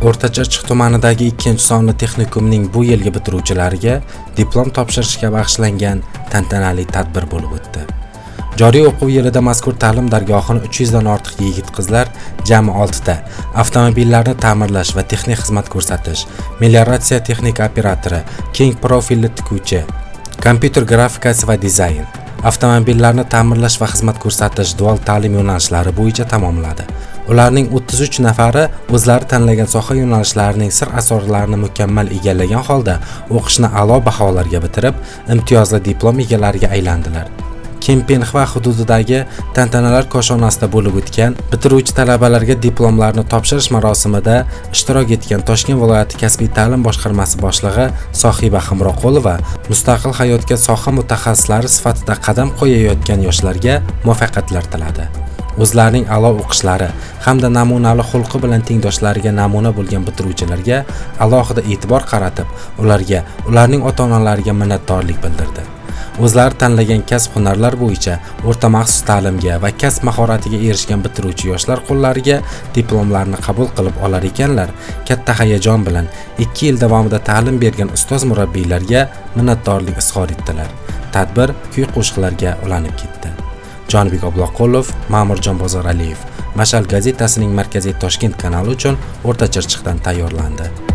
O'rtachirchiq tumanidagi 2-sonli texnikumning bu yilgi bitiruvchilariga diplom topshirishga bag'ishlangan tantanali tadbir bo'lib o'tdi. Joriy o'quv yilida mazkur ta'lim dargohini 300 dan ortiq yigit-qizlar jami 6 ta avtomobillarni ta'mirlash va texnik xizmat ko'rsatish, melioratsiya texnika operatori, keng profilli tikuvchi, kompyuter grafikasi va dizayn, avtomobillarni ta'mirlash va xizmat ko'rsatish dual ta'lim yo'nalishlari bo'yicha tamomladi. Ularning 33 nafari o'zlari tanlagan soha yo'nalishlarining sir-asrorlarini mukammal egallagan holda o'qishni a'lo baholarga bitirib, imtiyozli diplom egalariga aylandilar. Kempenxva hududidagi tantanalar koshonasida bo'lib o'tgan bitiruvchi talabalarga diplomlarni topshirish marosimida ishtirok etgan Toshkent viloyati kasbiy ta'lim boshqarmasi boshlig'i Sohiba Hamroqulova mustaqil hayotga soha mutaxassislari sifatida qadam qo'yayotgan yoshlarga muvaffaqiyatlar tiladi. O'zlarining a'lo o'qishlari hamda namunali xulqi bilan tengdoshlariga namuna bo'lgan bitiruvchilarga alohida e'tibor qaratib, ularning ota-onalariga minnatdorlik bildirdi. O'zlari tanlagan kasb-hunarlar bo'yicha o'rta maxsus ta'limga va kasb mahoratiga erishgan bitiruvchi yoshlar qo'llariga diplomlarni qabul qilib olar ekanlar, katta hayajon bilan 2 yil davomida ta'lim bergan ustoz murabbiylarga minnatdorlik izhor etdilar. Tadbir kuy-qo'shiqlarga ulanib ketdi. Jonibek Obloqulov, Ma'murjon Bozoraliyev, Mashal gazetasining markaziy Toshkent kanali uchun O'rtachirchiqdan tayyorlandi.